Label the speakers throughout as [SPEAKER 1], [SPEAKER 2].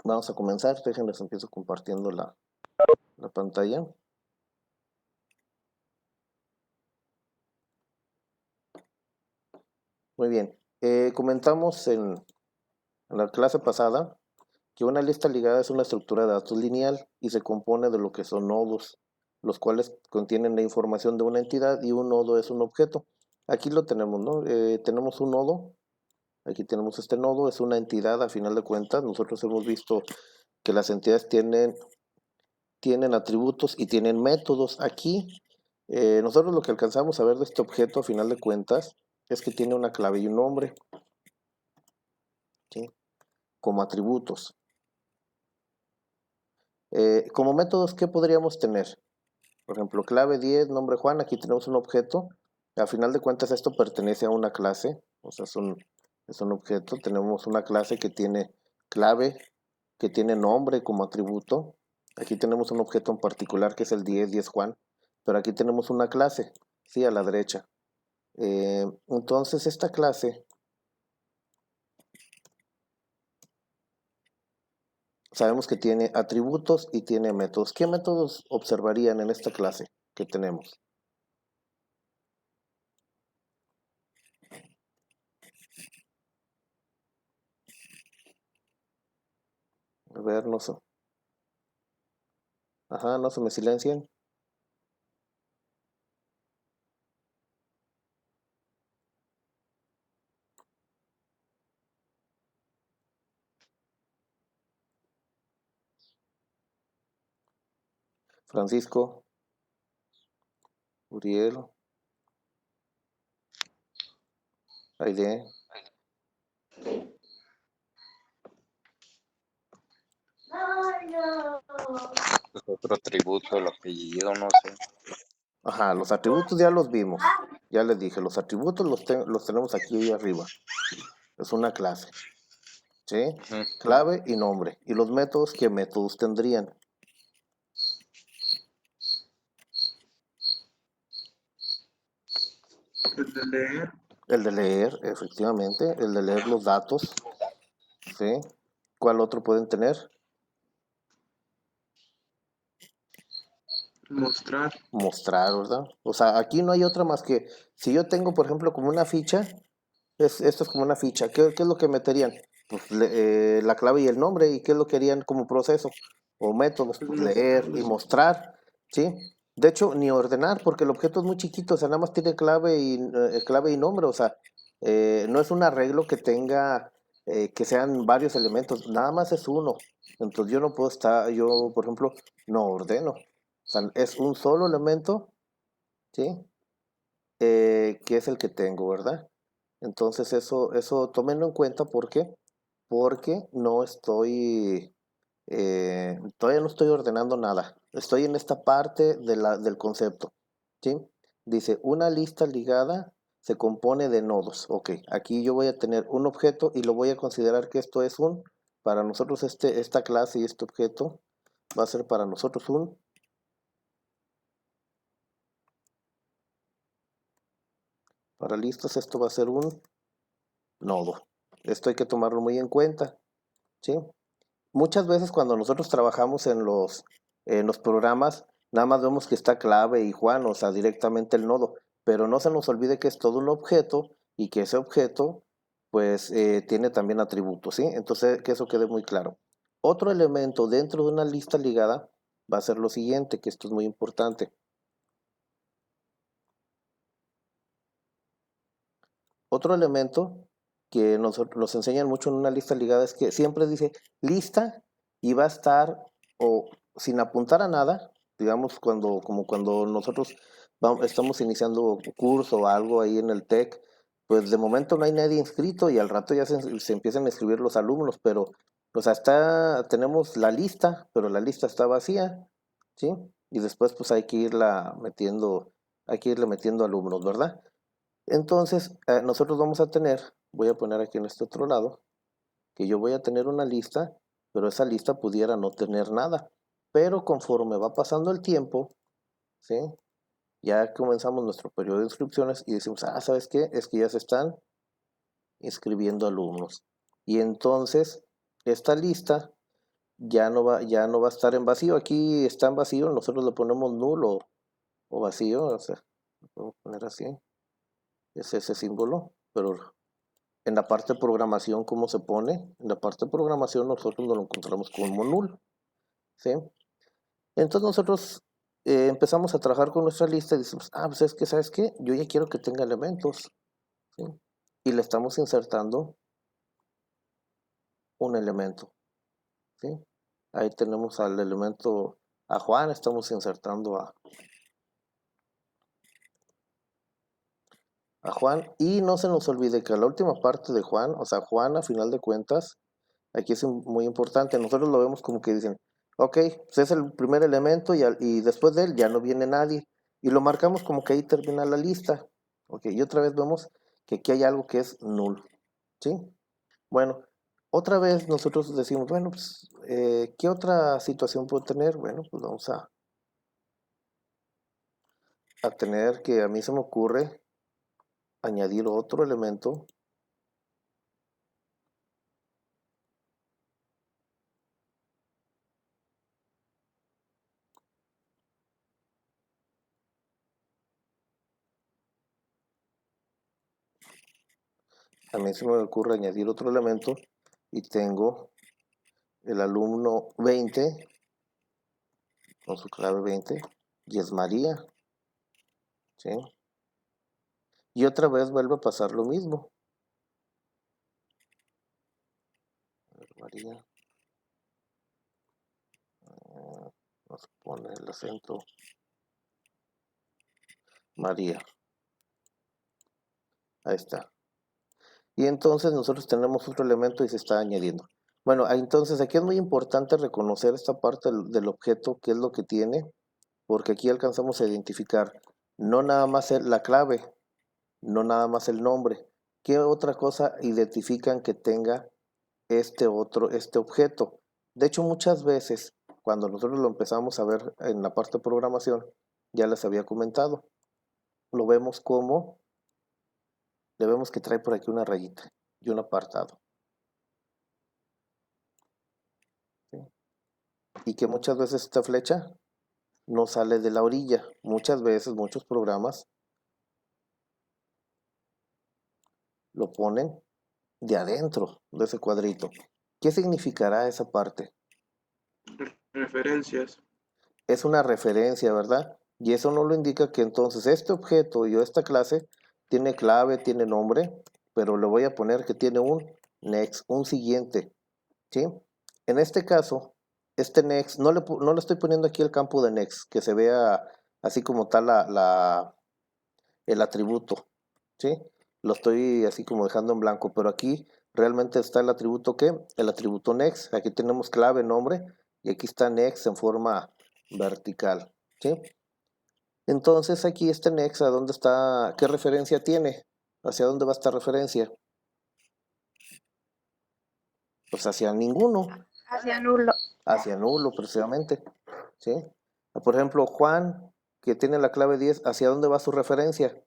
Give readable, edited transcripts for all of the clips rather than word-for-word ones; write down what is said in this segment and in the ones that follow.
[SPEAKER 1] Vamos a comenzar, déjenles empiezo compartiendo la pantalla. Muy bien, comentamos en la clase pasada que una lista ligada es una estructura de datos lineal y se compone de lo que son nodos, los cuales contienen la información de una entidad y un nodo es un objeto. Aquí lo tenemos, ¿no? Tenemos un nodo, aquí tenemos este nodo, es una entidad a final de cuentas. Nosotros hemos visto que las entidades tienen atributos y tienen métodos. Aquí, nosotros lo que alcanzamos a ver de este objeto, a final de cuentas, es que tiene una clave y un nombre, ¿sí? Como atributos. Como métodos, ¿qué podríamos tener? Por ejemplo, clave 10, nombre Juan, aquí tenemos un objeto. A final de cuentas, esto pertenece a una clase, o sea, es un objeto. Tenemos una clase que tiene clave, que tiene nombre como atributo. Aquí tenemos un objeto en particular que es el 10 Juan, pero aquí tenemos una clase, sí, a la derecha. Entonces, esta clase, sabemos que tiene atributos y tiene métodos. ¿Qué métodos observarían en esta clase que tenemos? A ver, no sé. Ajá, no se me silencien. Francisco, Uriel, Aide.
[SPEAKER 2] Pues otro atributo, el apellido, no sé.
[SPEAKER 1] Ajá, los atributos ya los vimos. Ya les dije, los atributos los tenemos aquí arriba. Es una clase, ¿sí?
[SPEAKER 2] Ujú.
[SPEAKER 1] Clave y nombre. ¿Y los métodos qué métodos tendrían?
[SPEAKER 3] El de leer,
[SPEAKER 1] El de leer, efectivamente. El de leer los datos, ¿sí? ¿Cuál otro pueden tener?
[SPEAKER 3] mostrar,
[SPEAKER 1] Mostrar, ¿verdad? O sea, aquí no hay otra más que, si yo tengo, por ejemplo, como una ficha, esto es como una ficha, ¿qué es lo que meterían? Pues la clave y el nombre, ¿y qué es lo que harían como proceso? O métodos,
[SPEAKER 3] pues
[SPEAKER 1] pues leer y
[SPEAKER 3] mostrarlos.
[SPEAKER 1] mostrar, ¿sí? De hecho, ni ordenar, porque el objeto es muy chiquito, o sea, nada más tiene clave y nombre, o sea, no es un arreglo que tenga, que sean varios elementos, nada más es uno. Entonces yo no puedo estar, yo, por ejemplo, no ordeno. O sea, es un solo elemento, ¿sí? Que es el que tengo, ¿verdad? Entonces eso tómenlo en cuenta porque no estoy, todavía no estoy ordenando nada. Estoy en esta parte del concepto, ¿sí? Dice, una lista ligada se compone de nodos. Ok, aquí yo voy a tener un objeto y lo voy a considerar que esto es para nosotros esta clase y este objeto va a ser para nosotros para listas esto va a ser un nodo. Esto hay que tomarlo muy en cuenta, ¿sí? Muchas veces cuando nosotros trabajamos en los programas, nada más vemos que está clave y Juan, o sea, directamente el nodo, pero no se nos olvide que es todo un objeto y que ese objeto, pues, tiene también atributos, ¿sí? Entonces, que eso quede muy claro. Otro elemento dentro de una lista ligada va a ser lo siguiente, que esto es muy importante. Otro elemento que nos enseñan mucho en una lista ligada es que siempre dice lista y va a estar o sin apuntar a nada, digamos como cuando nosotros estamos iniciando curso o algo ahí en el TEC, pues de momento no hay nadie inscrito y al rato ya se empiezan a escribir los alumnos, pero pues hasta tenemos la lista, pero la lista está vacía, ¿sí? Y después pues hay que irle metiendo alumnos, ¿verdad? Entonces, nosotros vamos a tener, voy a poner aquí en este otro lado, que yo voy a tener una lista, pero esa lista pudiera no tener nada. Pero conforme va pasando el tiempo, ¿sí? Ya comenzamos nuestro periodo de inscripciones y decimos, ¿sabes qué? Es que ya se están inscribiendo alumnos. Y entonces, esta lista ya no va a estar en vacío. Aquí está en vacío, nosotros le ponemos nulo o vacío, o sea, lo podemos poner así, es ese símbolo, pero en la parte de programación, ¿cómo se pone? En la parte de programación nosotros nos lo encontramos como null, ¿sí? Entonces nosotros empezamos a trabajar con nuestra lista y decimos, pues es que, ¿sabes qué? Yo ya quiero que tenga elementos, ¿sí? Y le estamos insertando un elemento, ¿sí? Ahí tenemos al elemento, a Juan, estamos insertando a Juan, y no se nos olvide que la última parte de Juan, o sea, Juan a final de cuentas, aquí es muy importante, nosotros lo vemos como que dicen, ok, pues es el primer elemento y después de él ya no viene nadie, y lo marcamos como que ahí termina la lista, ok, y otra vez vemos que aquí hay algo que es null, ¿sí? Bueno, otra vez nosotros decimos, bueno, pues, ¿qué otra situación puedo tener? Bueno, pues vamos a tener que a mí se me ocurre añadir otro elemento. A mí se me ocurre añadir otro elemento y tengo el alumno 20 con su clave 20 y es María, ¿sí? Y otra vez vuelve a pasar lo mismo. María. Nos pone el acento. María. Ahí está. Y entonces nosotros tenemos otro elemento y se está añadiendo. Bueno, entonces aquí es muy importante reconocer esta parte del objeto, qué es lo que tiene, porque aquí alcanzamos a identificar no nada más la clave, no nada más el nombre. ¿Qué otra cosa identifican que tenga este objeto? De hecho, muchas veces, cuando nosotros lo empezamos a ver en la parte de programación, ya les había comentado, lo vemos como, le vemos que trae por aquí una rayita y un apartado. ¿Sí? Y que muchas veces esta flecha no sale de la orilla. Muchas veces, muchos programas lo ponen de adentro de ese cuadrito. ¿Qué significará esa parte?
[SPEAKER 3] Referencias.
[SPEAKER 1] Es una referencia, ¿verdad? Y eso no lo indica que entonces este objeto y esta clase tiene clave, tiene nombre, pero le voy a poner que tiene un next, un siguiente, ¿sí? En este caso, este next, no le estoy poniendo aquí el campo de next, que se vea así como tal el atributo, ¿sí? Lo estoy así como dejando en blanco, pero aquí realmente está el atributo ¿qué? El atributo next. Aquí tenemos clave, nombre, y aquí está next en forma vertical, ¿sí? Entonces aquí este next, ¿a dónde está? ¿Qué referencia tiene? ¿Hacia dónde va esta referencia? Pues hacia ninguno,
[SPEAKER 4] Hacia nulo.
[SPEAKER 1] hacia nulo precisamente, ¿sí? Por ejemplo, Juan, que tiene la clave 10, ¿hacia dónde va su referencia?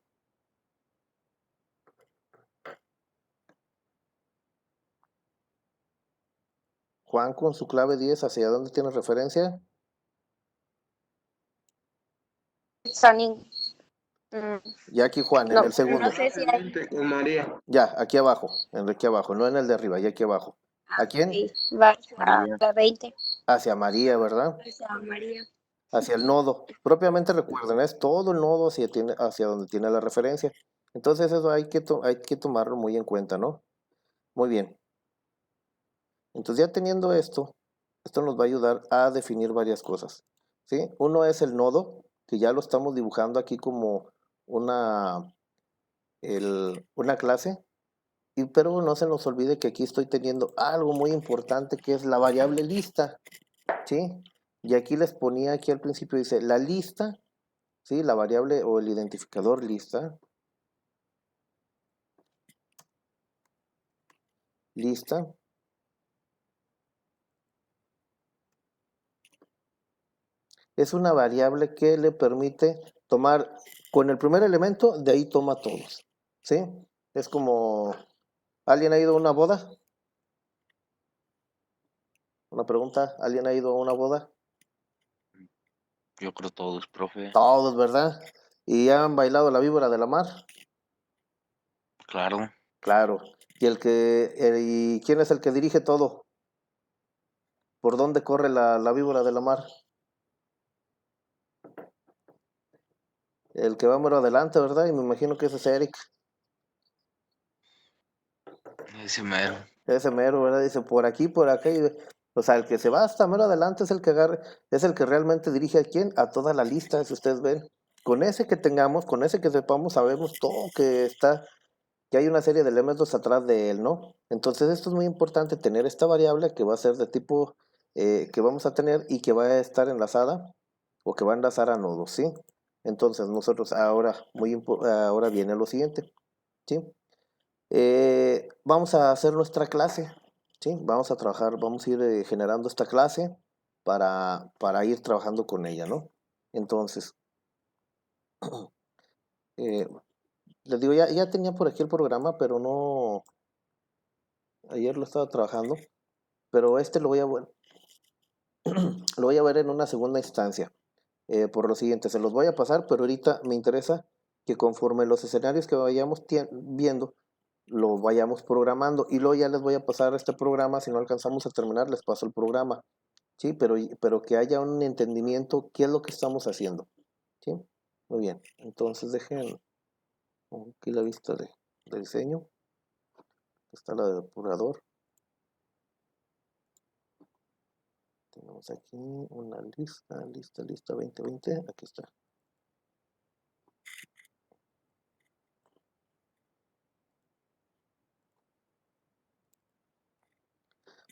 [SPEAKER 1] Juan con su clave 10, ¿hacia dónde tiene referencia? Y aquí Juan, en
[SPEAKER 4] No,
[SPEAKER 1] el segundo.
[SPEAKER 4] no sé si hay.
[SPEAKER 3] Con María.
[SPEAKER 1] Ya, aquí abajo, aquí abajo, no en el de arriba, ya aquí abajo. ¿A quién?
[SPEAKER 4] Va hacia
[SPEAKER 2] María.
[SPEAKER 4] la 20.
[SPEAKER 1] Hacia María, ¿verdad?
[SPEAKER 4] Hacia María.
[SPEAKER 1] Hacia el nodo. Propiamente recuerden, es todo el nodo hacia donde tiene la referencia. Entonces eso hay que tomarlo muy en cuenta, ¿no? Muy bien. Entonces ya teniendo esto nos va a ayudar a definir varias cosas, ¿sí? Uno es el nodo, que ya lo estamos dibujando aquí como una clase, pero no se nos olvide que aquí estoy teniendo algo muy importante que es la variable lista, ¿sí? Y aquí les ponía aquí al principio, dice la lista, ¿sí? La variable o el identificador lista, es una variable que le permite tomar con el primer elemento, de ahí toma todos, ¿sí? Es como, ¿alguien ha ido a una boda? Una pregunta, ¿alguien ha ido a una boda?
[SPEAKER 2] Yo creo todos, profe.
[SPEAKER 1] Todos, ¿verdad? ¿Y han bailado la víbora de la mar?
[SPEAKER 2] Claro.
[SPEAKER 1] Claro. ¿Y quién es el que dirige todo? ¿Por dónde corre la víbora de la mar? El que va mero adelante, ¿verdad? Y me imagino que ese es Eric.
[SPEAKER 2] Ese mero.
[SPEAKER 1] Ese mero, ¿verdad? Dice por aquí, por acá. O sea, el que se va hasta mero adelante es el que agarra, es el que realmente dirige a quién, a toda la lista, si ustedes ven. Con ese que tengamos, con ese que sepamos, sabemos todo que hay una serie de elementos atrás de él, ¿no? Entonces esto es muy importante, tener esta variable que va a ser de tipo que vamos a tener y que va a estar enlazada o que va a enlazar a nodos, ¿sí? Entonces nosotros ahora viene lo siguiente, ¿sí? Vamos a hacer nuestra clase, ¿sí? Vamos a trabajar, vamos a ir generando esta clase para ir trabajando con ella, ¿no? Entonces, eh, les digo, ya tenía por aquí el programa, pero no, ayer lo estaba trabajando, pero lo voy a ver en una segunda instancia. Por lo siguiente, se los voy a pasar, pero ahorita me interesa que conforme los escenarios que vayamos viendo, lo vayamos programando y luego ya les voy a pasar este programa, si no alcanzamos a terminar, les paso el programa, ¿sí? Pero que haya un entendimiento qué es lo que estamos haciendo, ¿sí? Muy bien, entonces dejen aquí la vista de diseño, está la de depurador, tenemos aquí una lista 2020, aquí está.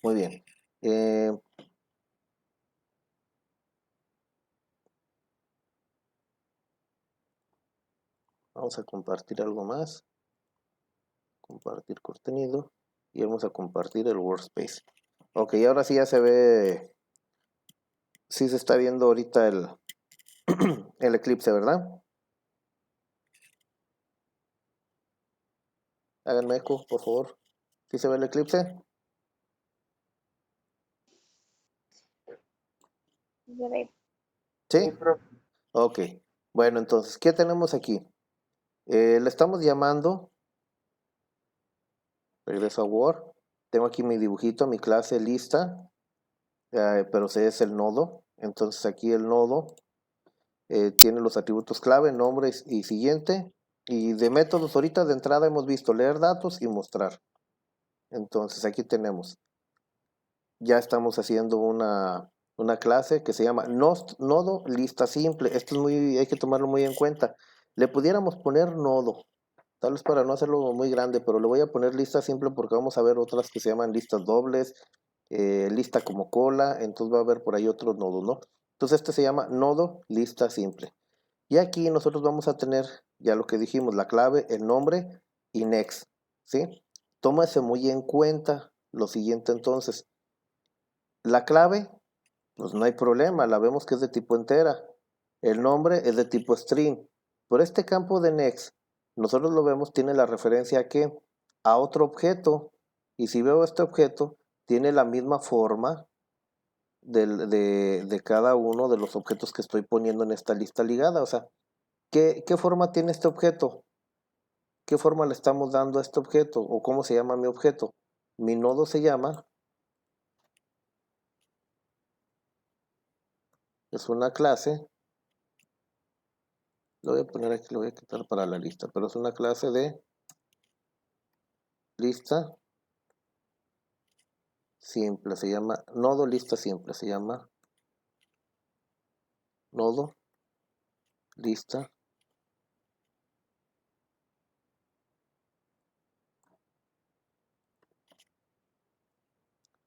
[SPEAKER 1] Muy bien. Vamos a compartir algo más. Compartir contenido. Y vamos a compartir el workspace. Ok, ahora sí ya se ve. Sí se está viendo ahorita el eclipse, ¿verdad? Háganme eco, por favor. ¿Sí se ve el eclipse?
[SPEAKER 4] Se ve.
[SPEAKER 1] ¿Sí? Ok. Bueno, entonces, ¿qué tenemos aquí? Le estamos llamando. Regreso a Word. Tengo aquí mi dibujito, mi clase lista. Pero ese es el nodo. Entonces aquí el nodo tiene los atributos clave, nombres y siguiente. Y de métodos, ahorita de entrada hemos visto leer datos y mostrar. Entonces aquí tenemos. Ya estamos haciendo una clase que se llama nodo lista simple. Esto es hay que tomarlo muy en cuenta. Le pudiéramos poner nodo, tal vez para no hacerlo muy grande, pero le voy a poner lista simple porque vamos a ver otras que se llaman listas dobles, lista como cola, entonces va a haber por ahí otros nodos, ¿no? Entonces este se llama nodo lista simple. Y aquí nosotros vamos a tener ya lo que dijimos, la clave, el nombre y next, ¿sí? Tómase muy en cuenta lo siguiente entonces. La clave, pues no hay problema, la vemos que es de tipo entera. El nombre es de tipo string. Por este campo de next, nosotros lo vemos, tiene la referencia a qué? A otro objeto. Y si veo este objeto, tiene la misma forma de cada uno de los objetos que estoy poniendo en esta lista ligada. O sea, ¿qué forma tiene este objeto? ¿Qué forma le estamos dando a este objeto? ¿O cómo se llama mi objeto? Mi nodo se llama, es una clase. Lo voy a poner aquí, lo voy a quitar para la lista, pero es una clase de lista simple, se llama nodo lista simple, se llama nodo lista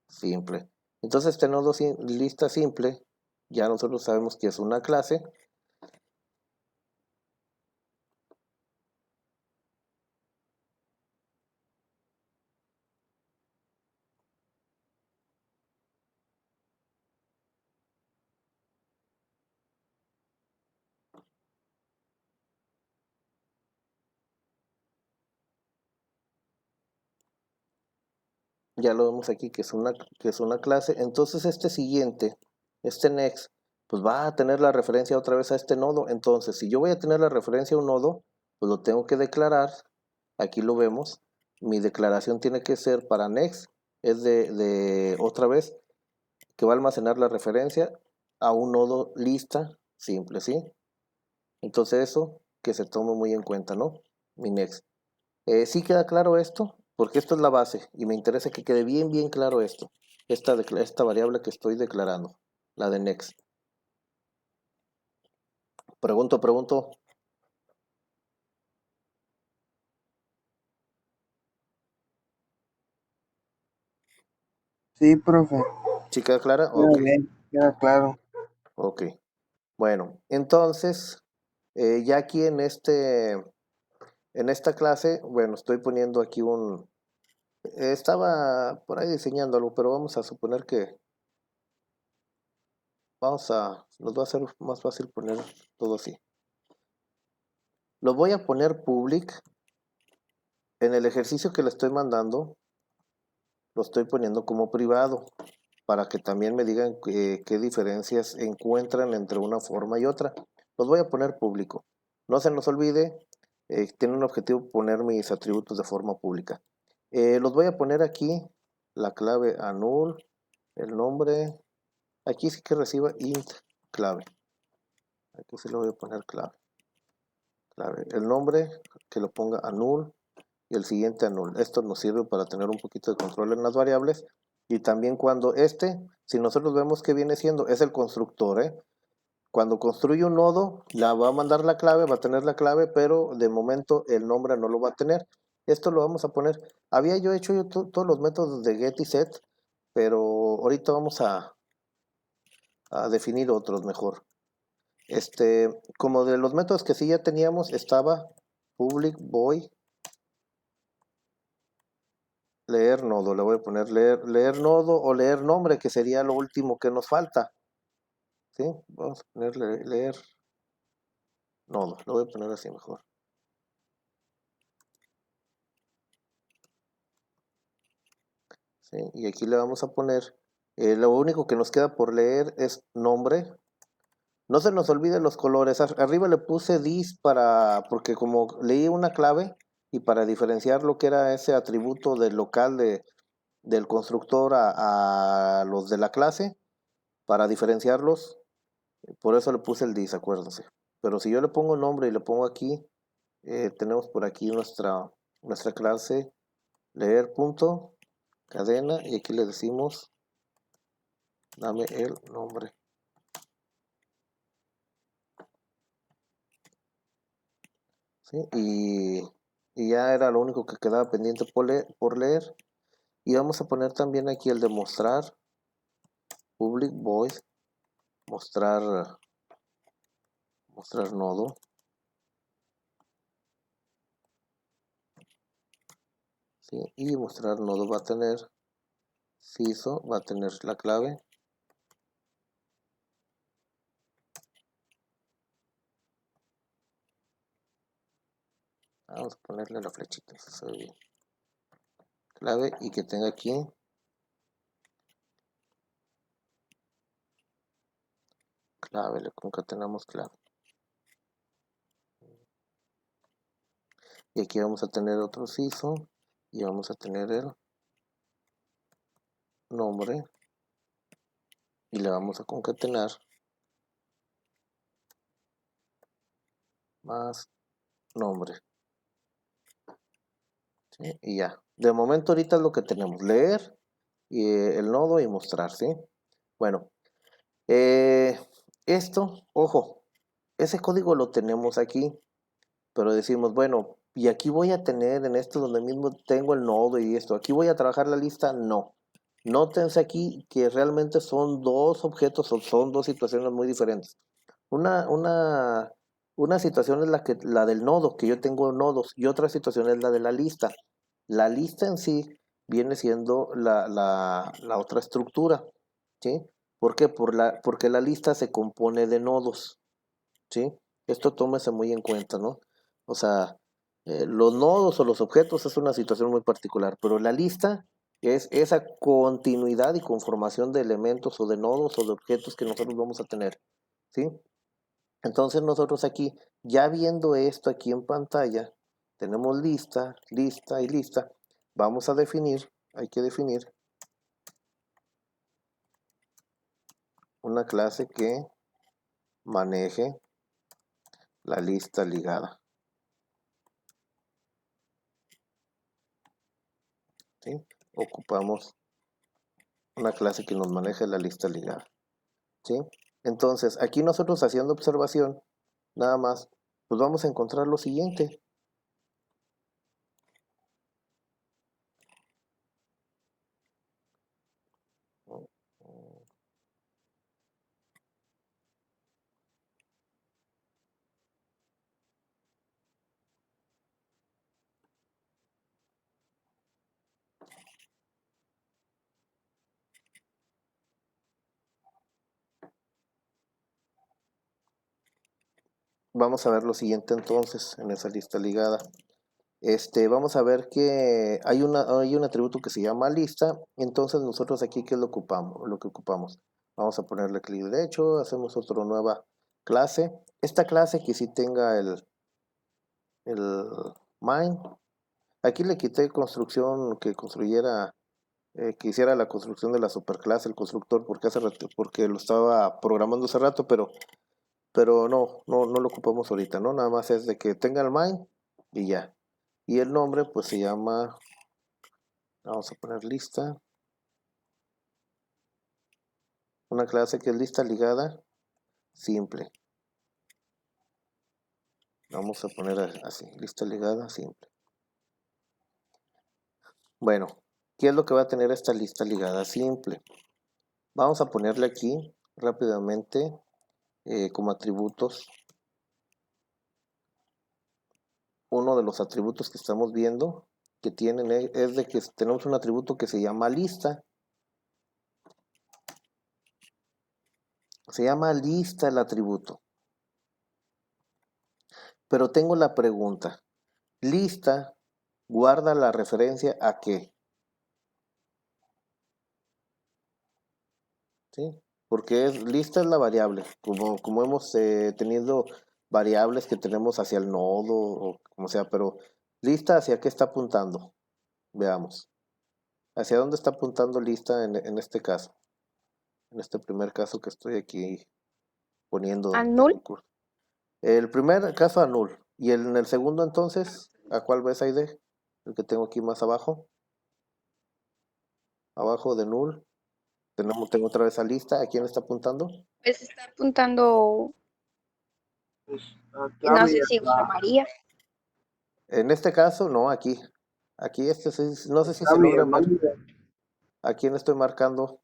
[SPEAKER 1] simple. Entonces este nodo lista simple, ya nosotros sabemos que es una clase. ya lo vemos aquí que es una clase. Entonces este siguiente, este next, pues va a tener la referencia otra vez a este nodo. Entonces, si yo voy a tener la referencia a un nodo, pues lo tengo que declarar. Aquí lo vemos. Mi declaración tiene que ser para next, es de otra vez, que va a almacenar la referencia a un nodo lista simple, ¿sí? Entonces eso que se tome muy en cuenta, ¿no? Mi next. ¿Sí queda claro esto? Porque esto es la base y me interesa que quede bien claro esto. Esta variable que estoy declarando, la de next. Pregunto.
[SPEAKER 5] Sí, profe.
[SPEAKER 1] ¿Sí queda clara?
[SPEAKER 5] Muy
[SPEAKER 1] Ok.
[SPEAKER 5] bien, queda claro.
[SPEAKER 1] Ok. Bueno, entonces, ya aquí en esta clase, bueno, estoy poniendo aquí estaba por ahí diseñando algo, pero vamos a suponer que nos va a ser más fácil poner todo así. Lo voy a poner public. En el ejercicio que le estoy mandando, lo estoy poniendo como privado, para que también me digan qué diferencias encuentran entre una forma y otra. Los voy a poner público. No se nos olvide, tiene un objetivo poner mis atributos de forma pública. Los voy a poner aquí, la clave anul, el nombre, aquí sí que reciba int clave. Aquí sí le voy a poner clave. El nombre, que lo ponga anul, y el siguiente anul. Esto nos sirve para tener un poquito de control en las variables. Y también cuando si nosotros vemos que viene siendo, es el constructor, ¿eh? Cuando construye un nodo, la va a mandar la clave, va a tener la clave, pero de momento el nombre no lo va a tener. Esto lo vamos a poner. Había yo hecho todos los métodos de get y set, pero ahorita vamos a definir otros mejor. Como de los métodos que sí ya teníamos, estaba public void leer nodo, le voy a poner leer nodo o leer nombre, que sería lo último que nos falta. ¿Sí? Vamos a ponerle leer nodo, lo voy a poner así mejor. ¿Sí? Y aquí le vamos a poner, lo único que nos queda por leer es nombre. No se nos olviden los colores. Arriba le puse dis porque como leí una clave y para diferenciar lo que era ese atributo del local del constructor a los de la clase, para diferenciarlos, por eso le puse el dis, acuérdense. Pero si yo le pongo nombre y le pongo aquí, tenemos por aquí nuestra clase leer punto cadena y aquí le decimos dame el nombre. ¿Sí? Y ya era lo único que quedaba pendiente por leer. Y vamos a poner también aquí el de mostrar public void, mostrar nodo. ¿Sí? Y mostrar nodo va a tener CISO, va a tener la clave. Vamos a ponerle la flechita, eso se ve bien. Clave y que tenga aquí clave, le concatenamos clave. Y aquí vamos a tener otro CISO y vamos a tener el nombre y le vamos a concatenar más nombre. ¿Sí? Y ya. De momento ahorita es lo que tenemos, leer y el nodo y mostrar, ¿sí? Bueno, esto, ojo, ese código lo tenemos aquí, pero decimos, bueno, y aquí voy a tener en esto donde mismo tengo el nodo y esto, aquí voy a trabajar la lista, no. Nótense aquí que realmente son dos objetos o son dos situaciones muy diferentes. Una situación es la del nodo, que yo tengo nodos, y otra situación es la de la lista. La lista en sí viene siendo la otra estructura, ¿sí? ¿Por qué? Porque la lista se compone de nodos, ¿sí? Esto tómese muy en cuenta, ¿no? O sea, los nodos o los objetos es una situación muy particular, pero la lista Es esa continuidad y conformación de elementos o de nodos o de objetos que nosotros vamos a tener, ¿sí? Entonces nosotros aquí, ya viendo esto aquí en pantalla, tenemos lista, lista y lista. Vamos a definir, hay que definir una clase que maneje la lista ligada, ¿sí? Ocupamos una clase que nos maneje la lista ligada, ¿sí? Entonces, aquí nosotros haciendo observación, nada más, pues vamos a encontrar lo siguiente. Vamos a ver lo siguiente entonces en esa lista ligada. Vamos a ver que hay un atributo que se llama lista. Entonces nosotros aquí, ¿qué es lo que ocupamos? Vamos a ponerle clic derecho, hacemos otra nueva clase. Esta clase que sí tenga el main. Aquí le quité construcción que construyera, que hiciera la construcción de la superclase, el constructor, porque lo estaba programando hace rato, pero no lo ocupamos ahorita, ¿no? Nada más es de que tenga el main y ya. Y el nombre pues se llama, vamos a poner lista, una clase que es lista ligada simple. Vamos a poner así, lista ligada simple. Bueno, ¿qué es lo que va a tener esta lista ligada simple? Vamos a ponerle aquí rápidamente como atributos. Uno de los atributos que estamos viendo que tienen es de que tenemos un atributo que se llama lista. Se llama lista el atributo. Pero tengo la pregunta. Lista guarda la referencia a qué. ¿Sí? Porque lista es la variable. Como hemos tenido variables que tenemos hacia el nodo o como sea, pero lista hacia qué está apuntando. Veamos. ¿Hacia dónde está apuntando lista en este caso? En este primer caso que estoy aquí poniendo
[SPEAKER 4] ¿A
[SPEAKER 1] del
[SPEAKER 4] null?
[SPEAKER 1] curso. El primer caso a null. Y en el segundo entonces, ¿a cuál ves ID? El que tengo aquí más abajo. Abajo de null. Tengo otra vez a lista. ¿A quién está apuntando?
[SPEAKER 4] Pues está apuntando,
[SPEAKER 3] Pues
[SPEAKER 4] no
[SPEAKER 3] acá,
[SPEAKER 4] sé si
[SPEAKER 3] mira,
[SPEAKER 4] Juan María.
[SPEAKER 1] En este caso, no, aquí. Aquí no sé si
[SPEAKER 3] acá
[SPEAKER 1] se
[SPEAKER 3] mi
[SPEAKER 1] logra ver.
[SPEAKER 3] hermano,
[SPEAKER 1] ¿A quién estoy marcando?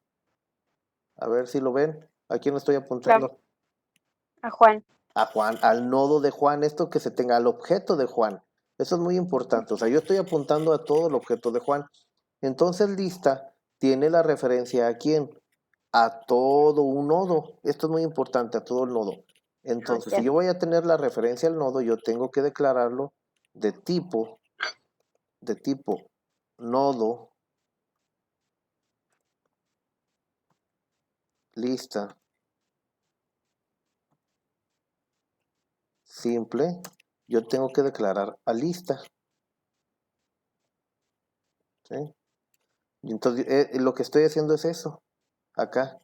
[SPEAKER 1] A ver si lo ven. ¿A quién estoy
[SPEAKER 4] Claro,
[SPEAKER 1] apuntando?
[SPEAKER 4] a Juan.
[SPEAKER 1] A Juan, al nodo de Juan, esto que se tenga, al objeto de Juan. Eso es muy importante. O sea, yo estoy apuntando a todo el objeto de Juan. Entonces, lista tiene la referencia a quién? A todo un nodo. Esto es muy importante, a todo el nodo. Entonces, si
[SPEAKER 4] Ya.
[SPEAKER 1] yo voy a tener la referencia al nodo, yo tengo que declararlo de tipo nodo lista simple. Yo tengo que declarar a lista. ¿Sí? Y entonces, lo que estoy haciendo es eso. Acá.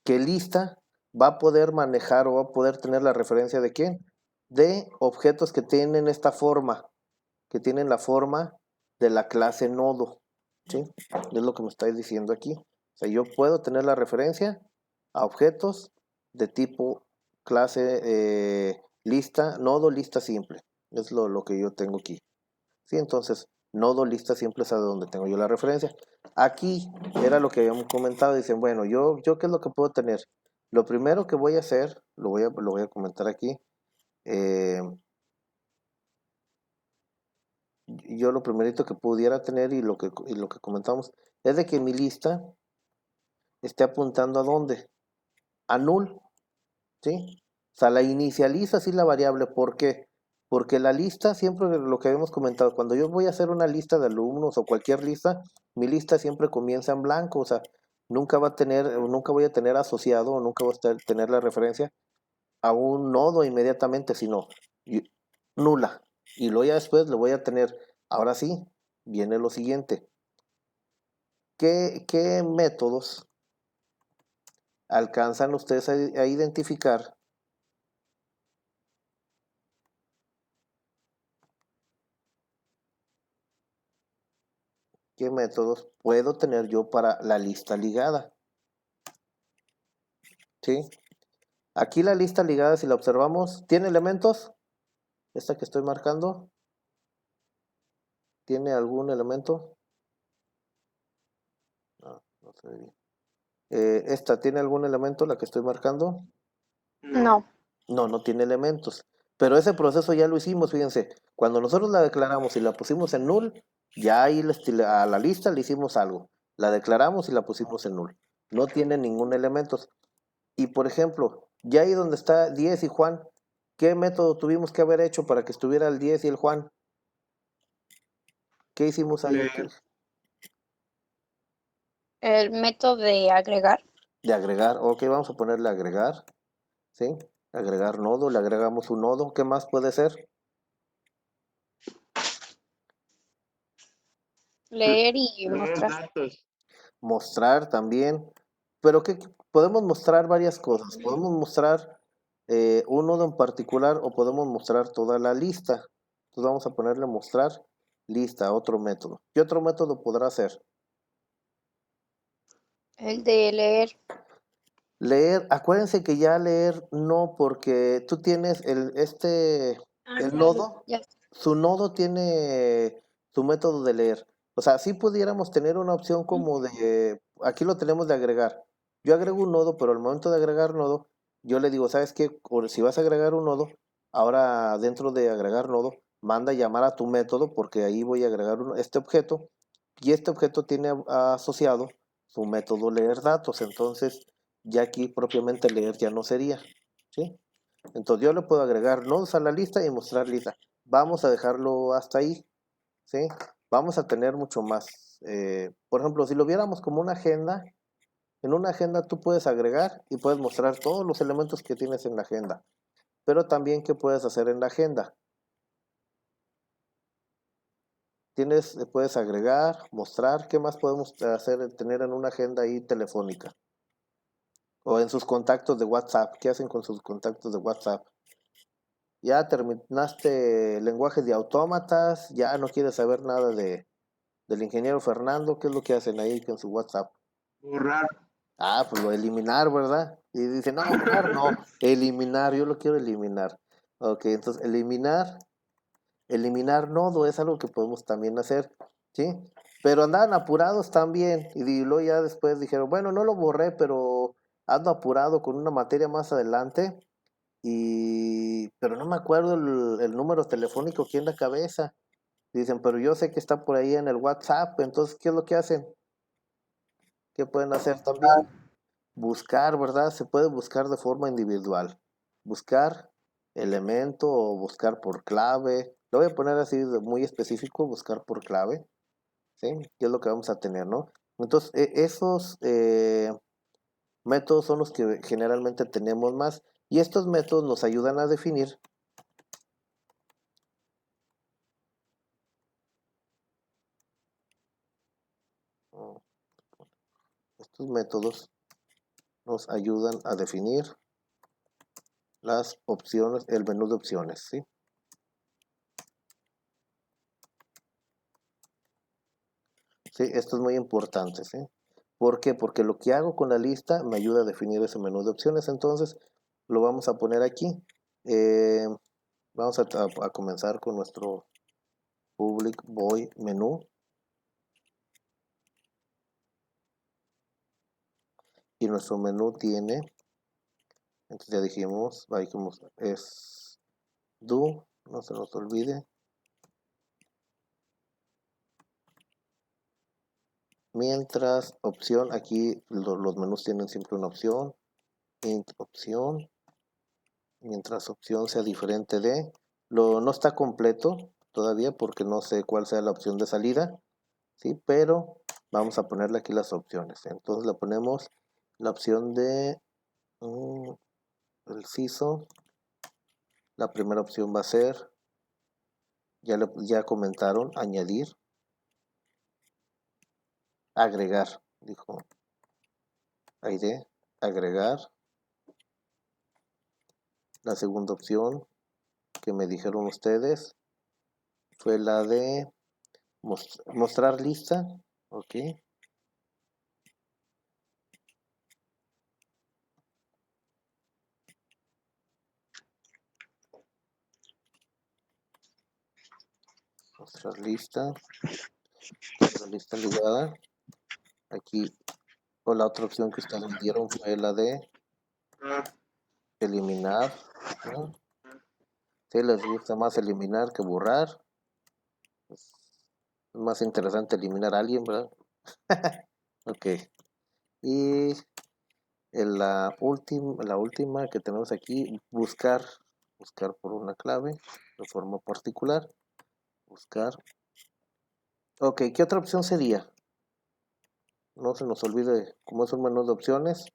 [SPEAKER 1] Que lista va a poder manejar o va a poder tener la referencia de quién? De objetos que tienen esta forma. Que tienen la forma de la clase nodo. ¿Sí? Es lo que me estáis diciendo aquí. O sea, yo puedo tener la referencia a objetos de tipo clase lista, nodo, lista simple. Es lo que yo tengo aquí. ¿Sí? Entonces, nodo, lista simple es a donde tengo yo la referencia. Aquí era lo que habíamos comentado. Dicen, bueno, yo ¿qué es lo que puedo tener? Lo primero que voy a hacer, lo voy a comentar aquí. Yo lo primerito que pudiera tener y lo que comentamos es de que mi lista esté apuntando a dónde, a null, ¿sí? O sea, la inicializa así la variable. ¿Por qué? Porque la lista, siempre lo que habíamos comentado, cuando yo voy a hacer una lista de alumnos o cualquier lista, mi lista siempre comienza en blanco, o sea, nunca voy a tener asociado o nunca voy a tener la referencia a un nodo inmediatamente, sino nula. Y luego ya después le voy a tener, ahora sí, viene lo siguiente. ¿Qué métodos alcanzan ustedes a identificar qué métodos puedo tener yo para la lista ligada? ¿Sí? Aquí la lista ligada, si la observamos, ¿tiene elementos? Esta que estoy marcando, ¿tiene algún elemento? No se ve bien. ¿Esta tiene algún elemento, la que estoy marcando?
[SPEAKER 4] No.
[SPEAKER 1] No tiene elementos. Pero ese proceso ya lo hicimos, fíjense. Cuando nosotros la declaramos y la pusimos en null, ya ahí a la lista le hicimos algo. La declaramos y la pusimos en null. No tiene ningún elemento. Y por ejemplo, ya ahí donde está 10 y Juan, ¿qué método tuvimos que haber hecho para que estuviera el 10 y el Juan? ¿Qué hicimos ahí?
[SPEAKER 4] El método de agregar.
[SPEAKER 1] De agregar. Ok, vamos a ponerle agregar. ¿Sí? Agregar nodo, le agregamos un nodo. ¿Qué más puede ser?
[SPEAKER 4] Leer y
[SPEAKER 3] Leer
[SPEAKER 4] mostrar.
[SPEAKER 3] datos.
[SPEAKER 1] Mostrar también. Pero que podemos mostrar varias cosas. Podemos mostrar un nodo en particular o podemos mostrar toda la lista. Entonces vamos a ponerle mostrar lista, otro método. ¿Qué otro método podrá ser?
[SPEAKER 4] El de leer.
[SPEAKER 1] Leer, acuérdense que ya leer no, porque tú tienes el nodo,
[SPEAKER 4] Ya.
[SPEAKER 1] su nodo tiene su método de leer. O sea, sí pudiéramos tener una opción como aquí lo tenemos de agregar. Yo agrego un nodo, pero al momento de agregar nodo, yo le digo, ¿sabes qué? Si vas a agregar un nodo, ahora dentro de agregar nodo, manda llamar a tu método, porque ahí voy a agregar este objeto, y este objeto tiene asociado su método leer datos. Entonces, ya aquí propiamente leer ya no sería, ¿sí? Entonces yo le puedo agregar nodos a la lista y mostrar lista. Vamos a dejarlo hasta ahí, ¿sí? Vamos a tener mucho más. Por ejemplo, si lo viéramos como una agenda, en una agenda tú puedes agregar y puedes mostrar todos los elementos que tienes en la agenda. Pero también, ¿qué puedes hacer en la agenda? Puedes agregar, mostrar, ¿qué más podemos hacer, tener en una agenda ahí telefónica? O en sus contactos de WhatsApp. ¿Qué hacen con sus contactos de WhatsApp? Ya terminaste lenguaje de autómatas, ya no quieres saber nada del ingeniero Fernando. ¿Qué es lo que hacen ahí con su WhatsApp?
[SPEAKER 3] Borrar.
[SPEAKER 1] Ah, pues lo eliminar, ¿verdad? Y dicen, no, borrar no, eliminar, yo lo quiero eliminar. Ok, entonces eliminar nodo es algo que podemos también hacer, ¿sí? Pero andaban apurados también, y luego ya después dijeron, bueno, no lo borré, pero ando apurado con una materia más adelante, pero no me acuerdo el número telefónico aquí en la cabeza. Dicen, pero yo sé que está por ahí en el WhatsApp. Entonces, ¿qué es lo que hacen? ¿Qué pueden hacer también? Buscar, ¿verdad? Se puede buscar de forma individual. Buscar elemento o buscar por clave. Lo voy a poner así muy específico, buscar por clave, ¿sí? ¿Qué es lo que vamos a tener, no? Entonces, esos métodos son los que generalmente tenemos más. Y estos métodos nos ayudan a definir estos métodos nos ayudan a definir las opciones, el menú de opciones, ¿sí? Sí, esto es muy importante, ¿sí? ¿Por qué? Porque lo que hago con la lista me ayuda a definir ese menú de opciones. Entonces, lo vamos a poner aquí. Eh, Vamos a comenzar con nuestro public void menú. Y nuestro menú tiene, entonces ya dijimos, es do, no se nos olvide. Mientras opción, aquí los menús tienen siempre una opción. Int opción, mientras opción sea diferente de, no está completo todavía porque no sé cuál sea la opción de salida, ¿sí? Pero vamos a ponerle aquí las opciones. Entonces le ponemos la opción de el CISO. La primera opción va a ser, ya comentaron, añadir, agregar, dijo Aide, agregar. La segunda opción que me dijeron ustedes fue la de mostrar lista, ok. Mostrar lista, la lista ligada. Aquí, o la otra opción que ustedes me dieron fue la de eliminar, ¿no? Si les gusta más eliminar que borrar, pues, es más interesante eliminar a alguien, ¿verdad? Ok. Y la última que tenemos aquí, buscar por una clave de forma particular, buscar. Ok, ¿qué otra opción sería? No se nos olvide, como es un menú de opciones,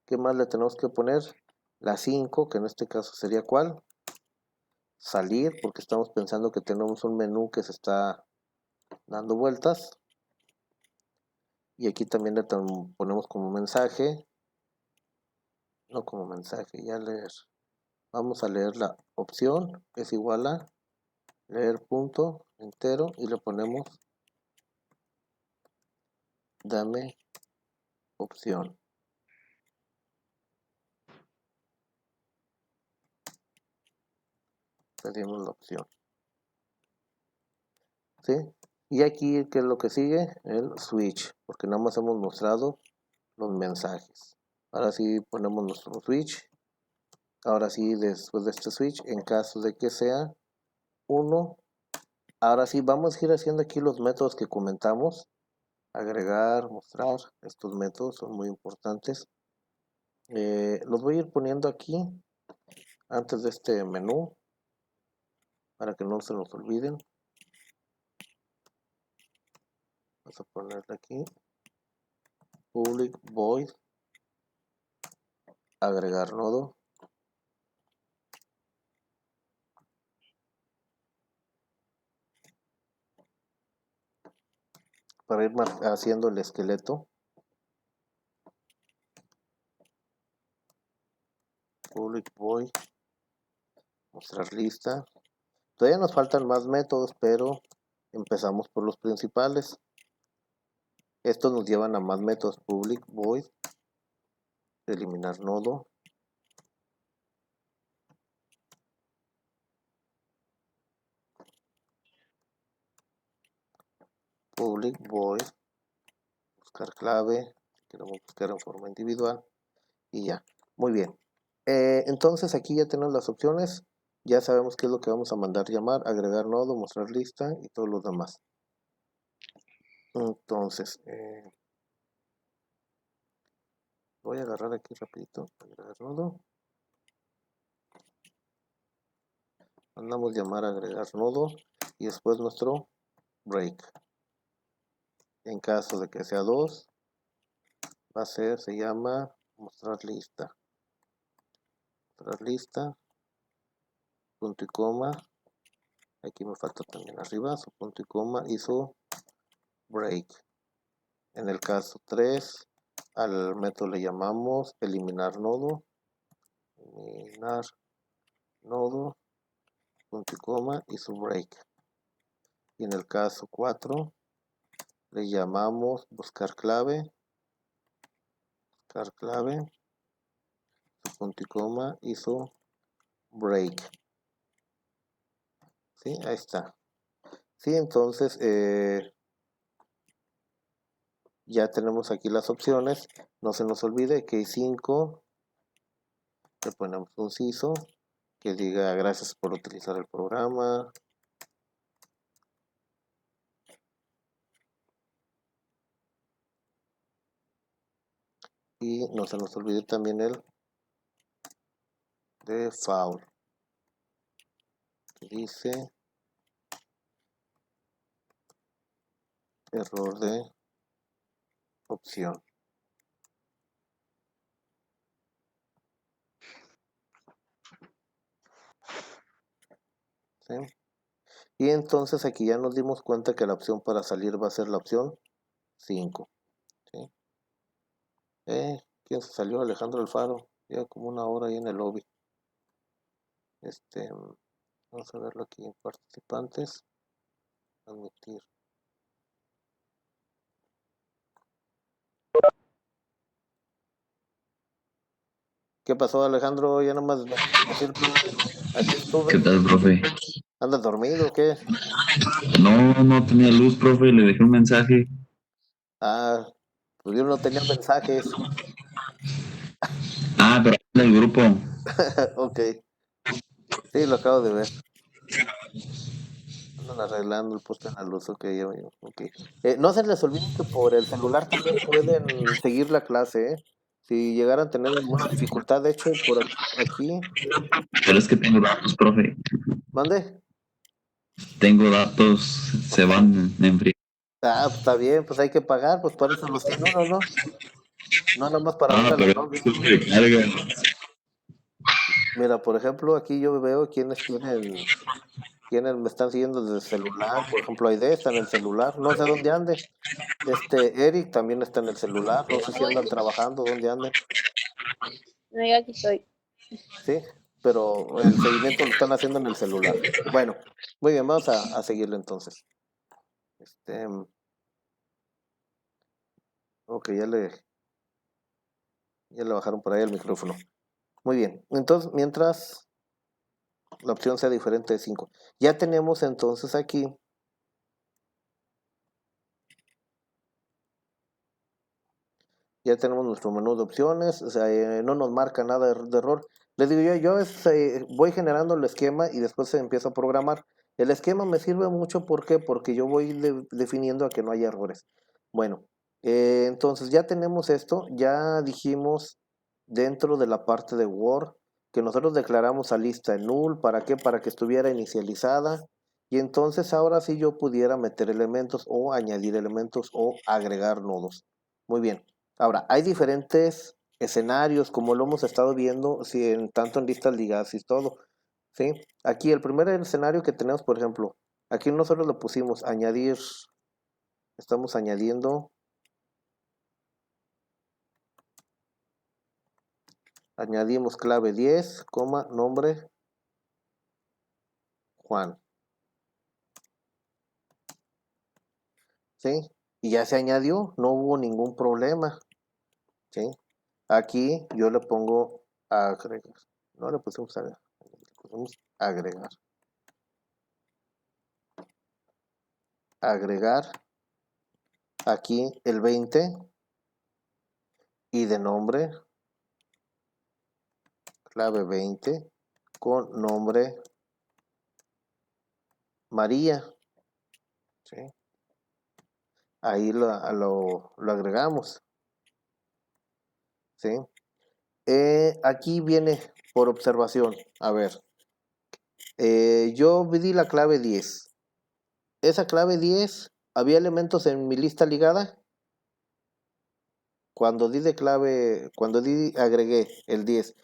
[SPEAKER 1] ¿qué más le tenemos que poner? La 5, que en este caso sería ¿cuál? Salir, porque estamos pensando que tenemos un menú que se está dando vueltas. Y aquí también le ponemos como mensaje, no como mensaje, ya leer. Vamos a leer la opción, es igual a leer punto entero y le ponemos dame opción. Pedimos la opción. ¿Sí? Y aquí, ¿qué es lo que sigue? El switch, porque nada más hemos mostrado los mensajes. Ahora sí ponemos nuestro switch. Ahora sí, después de este switch, en caso de que sea 1, ahora sí vamos a ir haciendo aquí los métodos que comentamos. Agregar, mostrar, estos métodos son muy importantes. Los voy a ir poniendo aquí antes de este menú para que no se nos olviden. Vamos a ponerle aquí public void, agregar nodo, para ir haciendo el esqueleto. Public void, mostrar lista. Todavía nos faltan más métodos, pero empezamos por los principales. Estos nos llevan a más métodos. Public void, eliminar nodo, public void, buscar clave, queremos buscar en forma individual y ya. Muy bien. Entonces aquí ya tenemos las opciones. Ya sabemos qué es lo que vamos a mandar llamar, agregar nodo, mostrar lista y todos los demás. Entonces, voy a agarrar aquí rapidito, agregar nodo. Mandamos llamar agregar nodo y después nuestro break. En caso de que sea 2, va a ser, se llama mostrar lista. Mostrar lista, punto y coma. Aquí me falta también arriba su punto y coma y su break. En el caso 3, al método le llamamos eliminar nodo. Eliminar nodo, punto y coma y su break. Y en el caso 4, le llamamos buscar clave. Buscar clave, su punto y coma y su break. ¿Sí? Ahí está. Sí, entonces ya tenemos aquí las opciones. No se nos olvide que hay 5. Le ponemos un CISO que diga gracias por utilizar el programa. Y no se nos olvide también el default. que dice error de opción. ¿Sí? Y entonces aquí ya nos dimos cuenta que la opción para salir va a ser la opción 5. ¿Sí? ¿Quién se salió? Alejandro Alfaro. Lleva como una hora ahí en el lobby. Vamos a verlo aquí en participantes. Admitir. ¿Qué pasó, Alejandro? Ya nomás decirte, aquí estuve.
[SPEAKER 5] ¿Qué tal, profe?
[SPEAKER 1] ¿Andas dormido o qué?
[SPEAKER 5] No tenía luz, profe, le dejé un mensaje.
[SPEAKER 1] Ah, pues yo no tenía mensajes.
[SPEAKER 5] Pero en el grupo.
[SPEAKER 1] Ok, sí, lo acabo de ver. Andan arreglando el poste en la luz, ok, ya veo, ok. No se les olvide que por el celular también pueden seguir la clase, ¿eh? Si llegaran a tener alguna dificultad, de hecho, por aquí,
[SPEAKER 5] Pero es que tengo datos, profe.
[SPEAKER 1] mande.
[SPEAKER 5] Tengo datos, se van en frío.
[SPEAKER 1] Ah, pues está bien, pues hay que pagar, pues para eso los tiene uno, ¿no? No nada más para ver a la
[SPEAKER 5] Pero
[SPEAKER 1] novia.
[SPEAKER 5] esto se carga.
[SPEAKER 1] Mira, por ejemplo, aquí yo veo quienes me están siguiendo desde el celular. Por ejemplo, Aide está en el celular, no sé dónde ande. Eric también está en el celular, no sé si andan trabajando, dónde anden,
[SPEAKER 4] No, yo aquí estoy.
[SPEAKER 1] ¿sí? Pero el seguimiento lo están haciendo en el celular. Bueno, muy bien, vamos a seguirlo entonces. Ok, ya le bajaron por ahí el micrófono. Muy bien, entonces, mientras la opción sea diferente de 5, ya tenemos entonces aquí, ya tenemos nuestro menú de opciones, o sea, no nos marca nada de error. Les digo voy generando el esquema y después se empieza a programar. El esquema me sirve mucho, ¿por qué? Porque yo voy definiendo a que no haya errores. Bueno, entonces ya tenemos esto, ya dijimos dentro de la parte de Word que nosotros declaramos a lista en null, ¿para qué? Para que estuviera inicializada y entonces ahora sí yo pudiera meter elementos o añadir elementos o agregar nodos. Muy bien. Ahora, hay diferentes escenarios, como lo hemos estado viendo, sí, tanto en listas ligadas y todo, ¿sí? Aquí el primer escenario que tenemos, por ejemplo, aquí nosotros lo pusimos añadir, estamos añadiendo, añadimos clave 10, nombre Juan, ¿sí? Y ya se añadió, no hubo ningún problema, ¿sí? Aquí yo le pongo agregar, no le pusimos agregar, le pusimos agregar. Agregar aquí el 20 y de nombre clave 20 con nombre María, ¿sí? Ahí lo agregamos, ¿sí? Aquí viene por observación, a ver, yo di la clave 10. Esa clave 10, ¿había elementos en mi lista ligada? Cuando agregué el 10,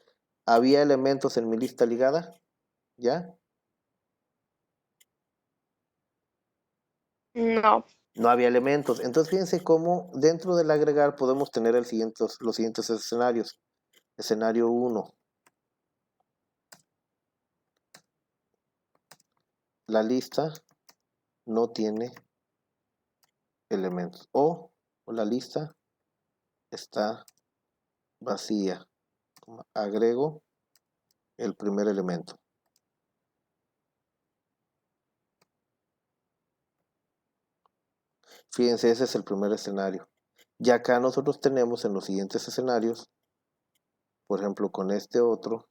[SPEAKER 1] ¿había elementos en mi lista ligada? ¿Ya?
[SPEAKER 4] No.
[SPEAKER 1] No había elementos. Entonces fíjense cómo dentro del agregar podemos tener los siguientes escenarios. Escenario 1. La lista no tiene elementos. O la lista está vacía. Agrego el primer elemento. Fíjense, ese es el primer escenario. Y acá nosotros tenemos en los siguientes escenarios, por ejemplo, con este otro,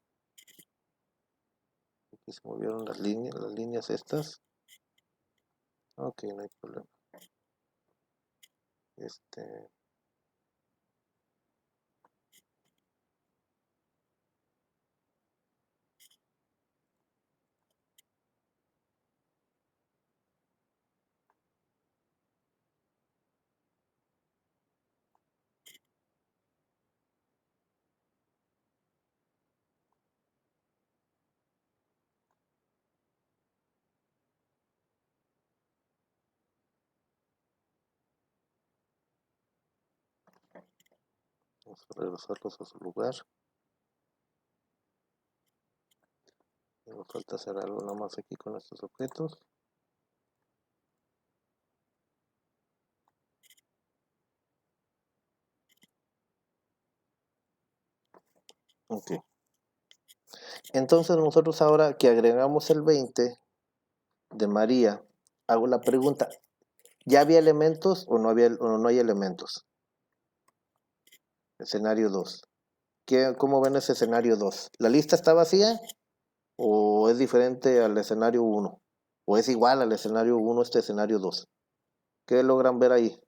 [SPEAKER 1] aquí se movieron las líneas estas. Ok, no hay problema. Vamos a regresarlos a su lugar. Me falta hacer algo nada más aquí con estos objetos. Ok. Entonces nosotros ahora que agregamos el 20 de María, hago la pregunta, ¿ya había elementos o no hay elementos? Escenario 2. ¿Cómo ven ese escenario 2? ¿La lista está vacía o es diferente al escenario 1? ¿O es igual al escenario 1 este escenario 2? ¿Qué logran ver ahí?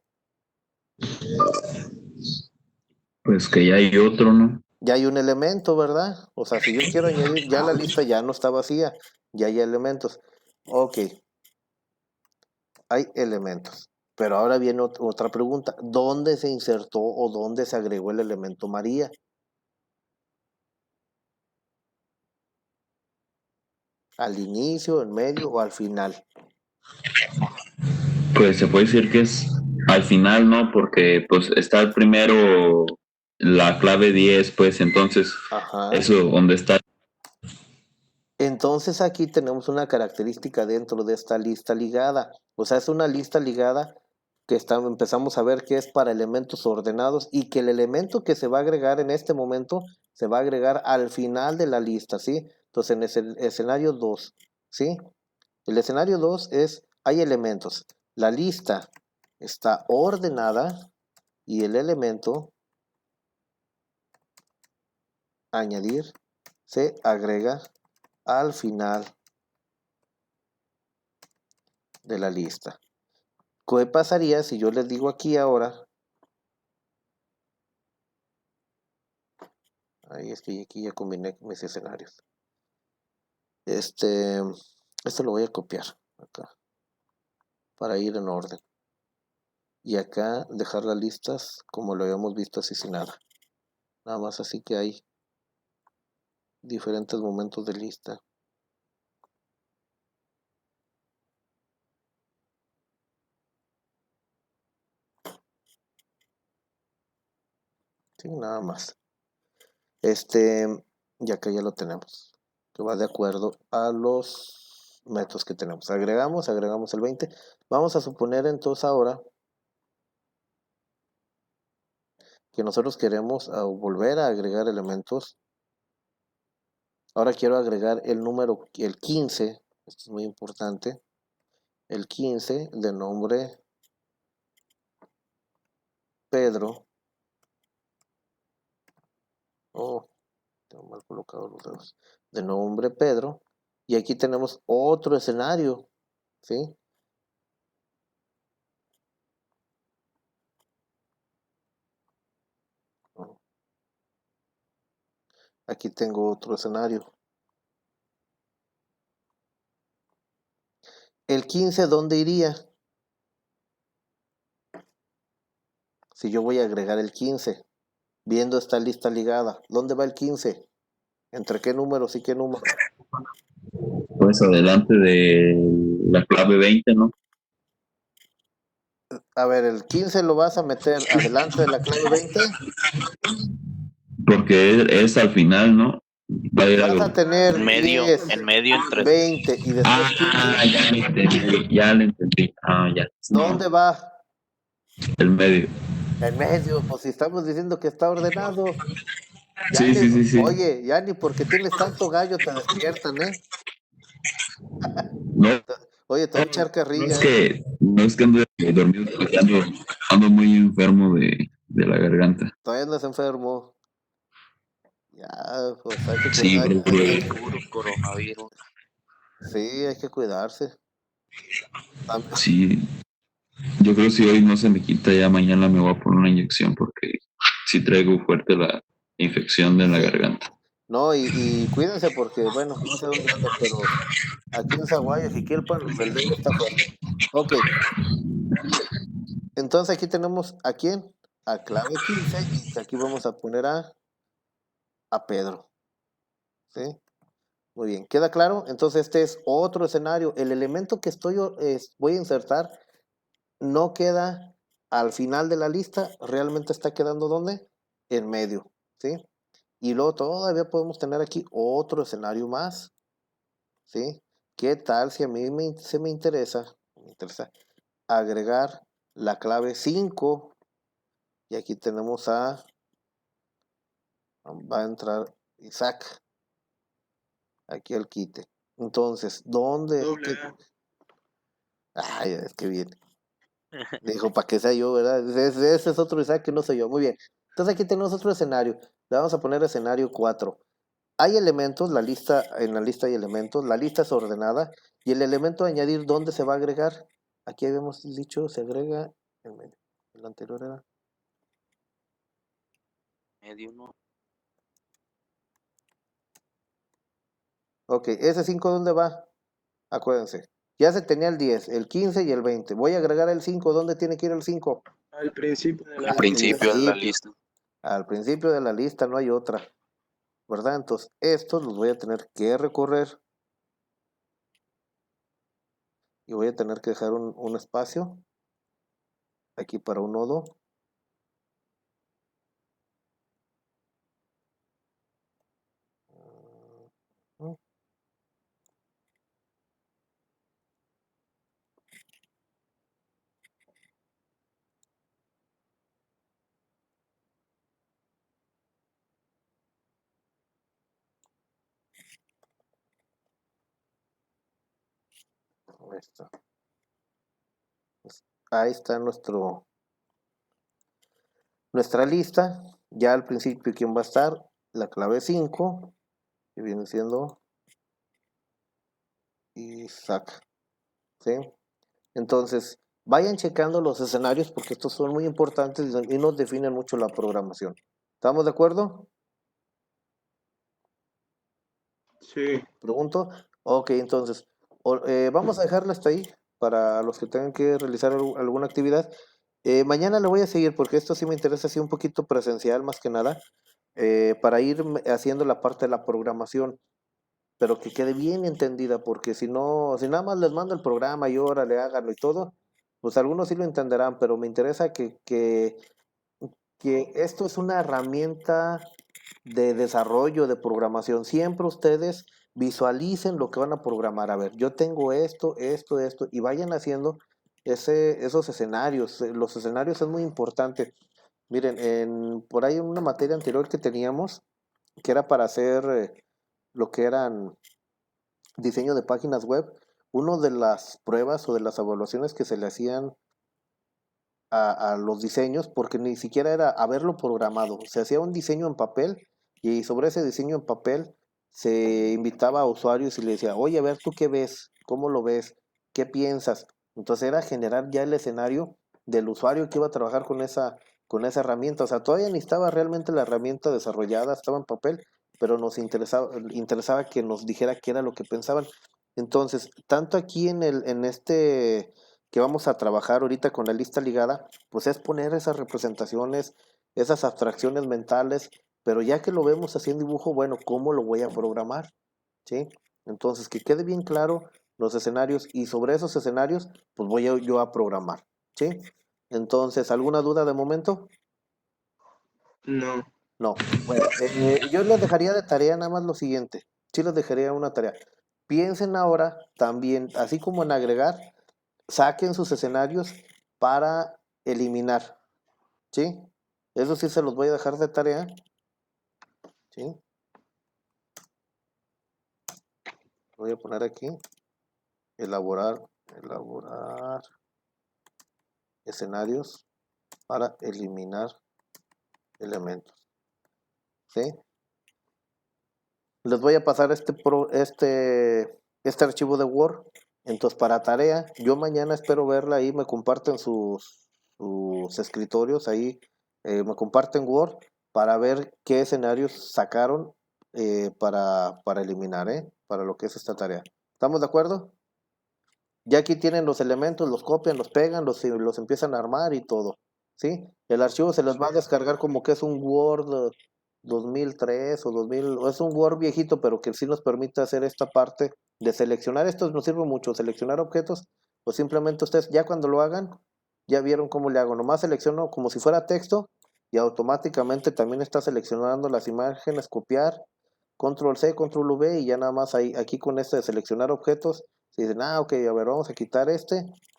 [SPEAKER 5] Pues que ya hay otro, ¿no?
[SPEAKER 1] Ya hay un elemento, ¿verdad? O sea, si yo quiero añadir, ya la lista ya no está vacía, ya hay elementos. Ok, hay elementos. Pero ahora viene otra pregunta. ¿Dónde se insertó o dónde se agregó el elemento María? ¿Al inicio, en medio o al final?
[SPEAKER 5] Pues se puede decir que es al final, ¿no? Porque pues está el primero la clave 10, pues entonces
[SPEAKER 1] Ajá.
[SPEAKER 5] eso donde está.
[SPEAKER 1] Entonces aquí tenemos una característica dentro de esta lista ligada. O sea, es una lista ligada que empezamos a ver que es para elementos ordenados y que el elemento que se va a agregar en este momento se va a agregar al final de la lista, ¿sí? Entonces en el escenario 2, ¿sí? El escenario 2 es, hay elementos. La lista está ordenada y el elemento añadir se agrega al final de la lista. ¿Qué pasaría si yo les digo aquí ahora? Ahí es que aquí ya combiné mis escenarios. Esto lo voy a copiar acá para ir en orden. Y acá dejar las listas como lo habíamos visto así sin nada. Nada más así que hay diferentes momentos de lista. Sí, nada más. Y acá ya lo tenemos. Que va de acuerdo a los métodos que tenemos. Agregamos el 20. Vamos a suponer entonces ahora que nosotros queremos volver a agregar elementos. Ahora quiero agregar el número, el 15, esto es muy importante, el 15 de nombre Pedro. Oh, tengo mal colocados los dedos. De nombre Pedro. Y aquí tenemos otro escenario, ¿sí? Aquí tengo otro escenario. El 15, ¿dónde iría? Si yo voy a agregar el 15, viendo esta lista ligada, ¿dónde va el 15? ¿Entre qué números y qué números?
[SPEAKER 5] Pues adelante de la clave 20, ¿no?
[SPEAKER 1] A ver, el 15 lo vas a meter adelante de la clave 20.
[SPEAKER 5] Porque es al final, ¿no? Va a ir
[SPEAKER 1] Vas a tener
[SPEAKER 2] En medio,
[SPEAKER 1] 10,
[SPEAKER 2] en medio entre
[SPEAKER 1] 20 y después 15.
[SPEAKER 5] ya le entendí, ya le entendí. Ya.
[SPEAKER 1] ¿Dónde va?
[SPEAKER 5] El medio.
[SPEAKER 1] En medio, pues si estamos diciendo que está ordenado.
[SPEAKER 5] Sí.
[SPEAKER 1] Oye, ya ni porque tienes tanto gallo te despiertan, ¿eh?
[SPEAKER 5] No,
[SPEAKER 1] Oye, te voy a echar carrilla.
[SPEAKER 5] no es que ando dormido, porque ando muy enfermo de la garganta.
[SPEAKER 1] Todavía andas enfermo. Ya, pues hay que
[SPEAKER 5] Sí,
[SPEAKER 2] puro coronavirus.
[SPEAKER 1] sí, hay que cuidarse.
[SPEAKER 5] sí. Yo creo que si hoy no se me quita, ya mañana me voy a poner una inyección porque sí traigo fuerte la infección de la garganta.
[SPEAKER 1] No, y cuídense porque, bueno, no sé dónde andan, pero aquí en Zaguayo, Jiquilpan, el dengue está fuerte. Ok, entonces aquí tenemos a quién, a clave 15 y aquí vamos a poner a Pedro. ¿Sí? Muy bien, ¿queda claro? Entonces este es otro escenario. El elemento que voy a insertar no queda al final de la lista, realmente está quedando ¿dónde? en medio, ¿sí? Y luego todavía podemos tener aquí otro escenario más, ¿sí? ¿Qué tal si a mí me interesa agregar la clave 5 y aquí tenemos va a entrar Isaac aquí al quite? Entonces, ¿dónde? Ay, es que bien. Dijo, para que sea yo, ¿verdad? Ese es otro Isaac que no soy yo. Muy bien. Entonces aquí tenemos otro escenario. Le vamos a poner escenario 4. Hay elementos, en la lista hay elementos, la lista es ordenada y el elemento a añadir, ¿dónde se va a agregar? Aquí habíamos dicho, se agrega en medio. El anterior era.
[SPEAKER 2] Medio, ¿no?
[SPEAKER 1] Ok, ese 5 ¿dónde va? Acuérdense. Ya se tenía el 10, el 15 y el 20. Voy a agregar el 5. ¿Dónde tiene que ir el 5?
[SPEAKER 3] Al principio de la
[SPEAKER 2] Al
[SPEAKER 1] Al
[SPEAKER 2] principio de la
[SPEAKER 1] principio.
[SPEAKER 2] lista.
[SPEAKER 1] Al principio de la lista, no hay otra. ¿Verdad? Entonces, estos los voy a tener que recorrer y voy a tener que dejar un espacio aquí para un nodo. Ahí está. Ahí está nuestra lista. Ya al principio, ¿quién va a estar? La clave 5, que viene siendo Isaac. ¿Sí? Entonces, vayan checando los escenarios porque estos son muy importantes y nos definen mucho la programación. ¿Estamos de acuerdo?
[SPEAKER 3] Sí.
[SPEAKER 1] Pregunto. Ok, entonces, vamos a dejarla hasta ahí para los que tengan que realizar alguna actividad. Mañana le voy a seguir porque esto sí me interesa así un poquito presencial más que nada, para ir haciendo la parte de la programación, pero que quede bien entendida, porque si no, si nada más les mando el programa y órale, háganlo y todo, pues algunos sí lo entenderán, pero me interesa que esto es una herramienta de desarrollo, de programación. Siempre ustedes visualicen lo que van a programar. A ver, yo tengo esto, y vayan haciendo esos escenarios. Los escenarios es muy importante. Miren, por ahí en una materia anterior que teníamos, que era para hacer lo que eran diseño de páginas web, una de las pruebas o de las evaluaciones que se le hacían a los diseños, porque ni siquiera era haberlo programado, se hacía un diseño en papel y sobre ese diseño en papel se invitaba a usuarios y le decía, oye, a ver, ¿tú qué ves? ¿Cómo lo ves? ¿Qué piensas? Entonces era generar ya el escenario del usuario que iba a trabajar con esa herramienta. O sea, todavía ni estaba realmente la herramienta desarrollada, estaba en papel, pero nos interesaba que nos dijera qué era lo que pensaban. Entonces, tanto aquí en este que vamos a trabajar ahorita con la lista ligada, pues es poner esas representaciones, esas abstracciones mentales, pero ya que lo vemos así en dibujo, bueno, ¿cómo lo voy a programar? ¿Sí? Entonces, que quede bien claro los escenarios y sobre esos escenarios, pues voy yo a programar. ¿Sí? Entonces, ¿alguna duda de momento?
[SPEAKER 3] No.
[SPEAKER 1] No. Bueno, yo les dejaría de tarea nada más lo siguiente. Sí les dejaría una tarea. Piensen ahora también, así como en agregar, saquen sus escenarios para eliminar, ¿sí? Eso sí se los voy a dejar de tarea, ¿sí? Voy a poner aquí, elaborar escenarios para eliminar elementos, ¿sí? Les voy a pasar este archivo de Word, entonces para tarea, yo mañana espero verla ahí, me comparten sus escritorios ahí, me comparten Word para ver qué escenarios sacaron para eliminar, para lo que es esta tarea. ¿Estamos de acuerdo? Ya aquí tienen los elementos, los copian, los pegan, los empiezan a armar y todo, ¿sí? El archivo se les va a descargar como que es un Word 2003 o 2000, o es un Word viejito, pero que sí nos permite hacer esta parte de seleccionar. Esto nos sirve mucho, seleccionar objetos, o simplemente ustedes ya cuando lo hagan, ya vieron cómo le hago. Nomás selecciono como si fuera texto y automáticamente también está seleccionando las imágenes, copiar, control C, control V, y ya nada más ahí, aquí con este de seleccionar objetos, si dicen, ok, a ver, vamos a quitar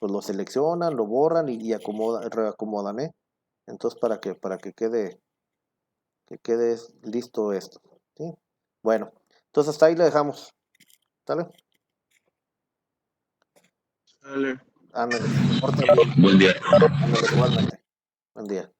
[SPEAKER 1] pues lo seleccionan, lo borran y acomodan, reacomodan, entonces para que quede listo esto, ¿sí? Bueno, entonces hasta ahí le dejamos, ¿sale?
[SPEAKER 3] Sale.
[SPEAKER 1] Ándale, porta bien.
[SPEAKER 5] Buen día.
[SPEAKER 1] Ándale, igualmente. Buen día.